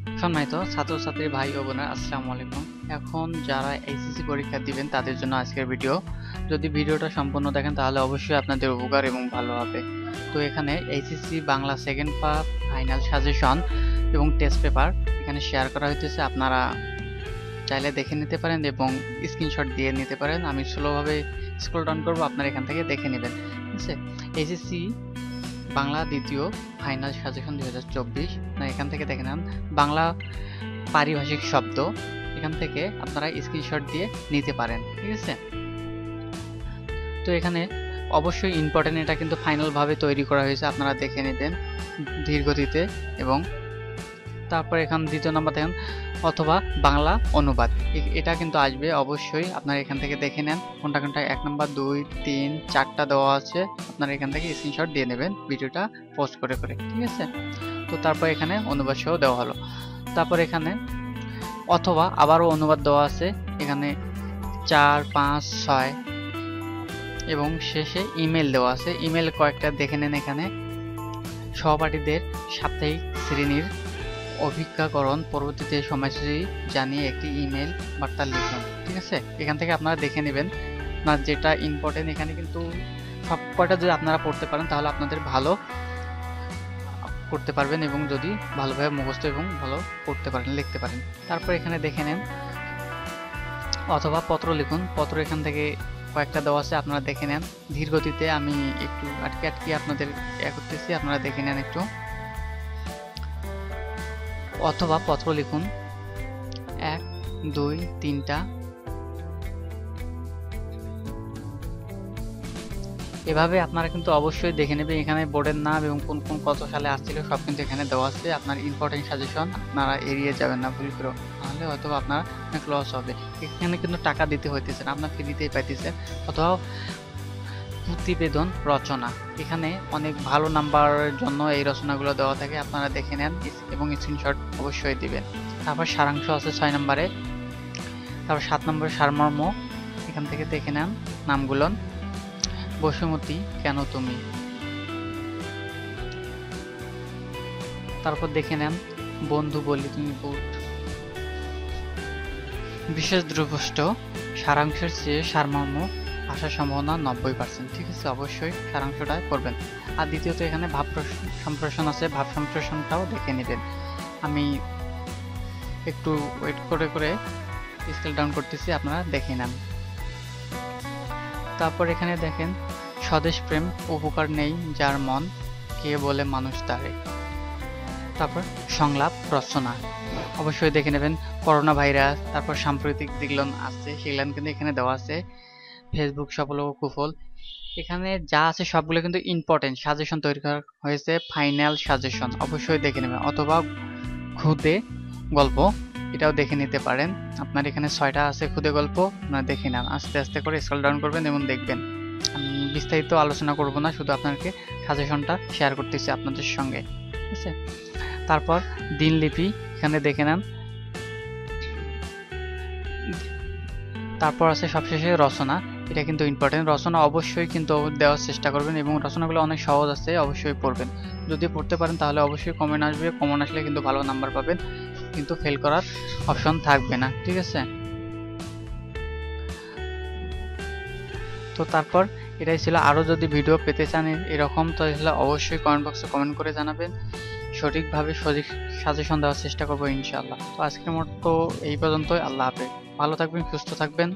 সম্মানিত ছাত্রছাত্রী ভাই ও বোনেরা, আসসালামু আলাইকুম। এখন যারা এইচএসসি পরীক্ষা দিবেন তাদের জন্য আজকের ভিডিও। যদি ভিডিওটা সম্পূর্ণ দেখেন তাহলে অবশ্যই আপনাদের উপকার এবং ভালো হবে। তো এখানে HSC Bangla second part final suggestion এবং টেস্ট পেপার এখানে শেয়ার করা হইতেছে। আপনারা চাইলে দেখে নিতে পারেন এবং স্ক্রিনশট দিয়ে নিতে পারেন। আমি স্লোভাবে স্ক্রল ডাউন করবো, আপনারা এখান থেকে দেখে নেবেন। ঠিক আছে, এইচএসসি বাংলা দ্বিতীয় ফাইনাল সাজেশন 2024, এখান থেকে দেখে নেন বাংলা পারিভাষিক শব্দ, এখান থেকে আপনারা স্ক্রিনশট দিয়ে নিতে পারেন। ঠিক আছে, তো এখানে অবশ্যই ইম্পর্টেন্ট, এটা কিন্তু ফাইনাল ভাবে তৈরি করা হয়েছে, আপনারা দেখে নেবেন ধীরগতিতে। এবং তারপর এখান দ্বিতীয় নাম্বার দেখেন অথবা বাংলা অনুবাদ, এটা কিন্তু আসবে অবশ্যই, আপনারা এখান থেকে দেখে নেন কোনটা কোনটা 1 নাম্বার 2 3 4টা দেওয়া আছে, আপনারা এখান থেকে স্ক্রিনশট দিয়ে নেবেন ভিডিওটা পোস্ট করে করে। ঠিক আছে, তো তারপর এখানে অনুবাদ সহ দেওয়া হলো। তারপর এখানে অথবা আবারও অনুবাদ দেওয়া আছে, এখানে 4 5 6 এবং শেষে ইমেল দেওয়া আছে। ইমেল কয়েকটা দেখে নেন। এখানে সহপাঠীদের সাপ্তাহিক শ্রেণীর অভিজ্ঞাকরণ পরবর্তীতে সময়সূচি জানিয়ে একটি ইমেল বার্তা লিখুন। ঠিক আছে, এখান থেকে আপনারা দেখে নেবেন না যেটা ইম্পর্টেন্ট। এখানে কিন্তু সব কয়টা যদি আপনারা পড়তে পারেন তাহলে আপনাদের ভালো করতে পারবেন এবং যদি ভালোভাবে মুখস্থ এবং ভালো পড়তে পারেন, লিখতে পারেন। তারপর এখানে দেখে নেন অথবা পত্র লিখুন। পত্র এখান থেকে কয়েকটা দেওয়া আছে, আপনারা দেখে নেন ধীর গতিতে। আমি একটু আটকে আটকে আপনাদের করতেছি, আপনারা দেখে নেন একটু। অথবা পত্র লিখুন 1 2 3টা, এভাবে আপনারা কিন্তু অবশ্যই দেখে নেবেন। এখানে বোর্ডের নাম এবং কোন কোন কত সালে আসছিল সব কিন্তু এখানে দেওয়া আছে। আপনার ইম্পর্টেন্ট সাজেশন আপনারা এড়িয়ে যাবেন না ভুল করে, তাহলে হয়তো আপনার অনেক লস হবে। এখানে কিন্তু টাকা দিতে হইতেছে না, আপনার ফ্রিতেই পাইতেছেন। অথবা প্রতিবেদন রচনা, এখানে অনেক ভালো নাম্বারের জন্য এই রচনাগুলো দেওয়া থাকে, আপনারা দেখে নেন এবং স্ক্রিনশট অবশ্যই দিবেন। তারপর সারাংশ আছে 6 নম্বরে। তারপর 7 নম্বরে সারমর্ম, এখান থেকে দেখে নেন নামগুলো। বসুমতী কেন তুমি, তারপর দেখে নেন বন্ধু বলি তুমি বুট। বিশেষ দ্রুপষ্ট, সারাংশের চেয়ে সারমর্ম আসার সম্ভাবনা 90%। ঠিক আছে, অবশ্যই সারাংশটা করবেন। আর দ্বিতীয়ত এখানে ভাব সম্প্রসারণ আছে, ভাব সম্প্রসারণটাও দেখে নেবেন। আমি একটু ওয়েট করে করে স্কেল ডাউন করতেছি, আপনারা দেখে নেন। তারপর এখানে দেখেন স্বদেশ প্রেম, উপকার নেই যার মন, কে বলে মানুষ তারে। তারপর সংলাপ রচনা অবশ্যই দেখে নেবেন। করোনা ভাইরাস, তারপর সাম্প্রতিক যেগুলো আছে সেগুলো কিন্তু এখানে দেওয়া আছে। ফেসবুক সফল ও কুফল, এখানে যা আছে সবগুলো কিন্তু ইম্পর্টেন্ট সাজেশন তৈরি করা হয়েছে, ফাইনাল সাজেশন অবশ্যই দেখে নেবেন। অথবা খুদে গল্প, এটাও দেখে নিতে পারেন। আপনার এখানে 6টা আছে খুদে গল্প, আপনারা দেখে নেন। আস্তে আস্তে করে স্ক্রল ডাউন করবেন এবং দেখবেন। আমি বিস্তারিত আলোচনা করব না, শুধু আপনাকে সাজেশনটা শেয়ার করতেছি আপনাদের সঙ্গে। ঠিক আছে, তারপর দিনলিপি এখানে দেখে নেন। তারপর আছে সবশেষে রচনা, এটা কিন্তু ইম্পর্টেন্ট। রচনা অবশ্যই কিন্তু দেওয়ার চেষ্টা করবেন এবং রচনাগুলো অনেক সহজ আছে, অবশ্যই পড়বেন। যদি পড়তে পারেন তাহলে অবশ্যই কমেন্ট আসবে, কমন আসলে কিন্তু ভালো নাম্বার পাবেন, কিন্তু ফেল করার অপশন থাকবে না। ঠিক আছে, তো তারপর এটাই ছিল। আরও যদি ভিডিও পেতে চান এরকম, তাহলে অবশ্যই কমেন্ট বক্সে কমেন্ট করে জানাবেন, সঠিকভাবে সঠিক সাজেশন দেওয়ার চেষ্টা করবো ইনশাআল্লাহ। তো আজকের মতো এই পর্যন্তই। আল্লাহ হাফেজ, ভালো থাকবেন, সুস্থ থাকবেন।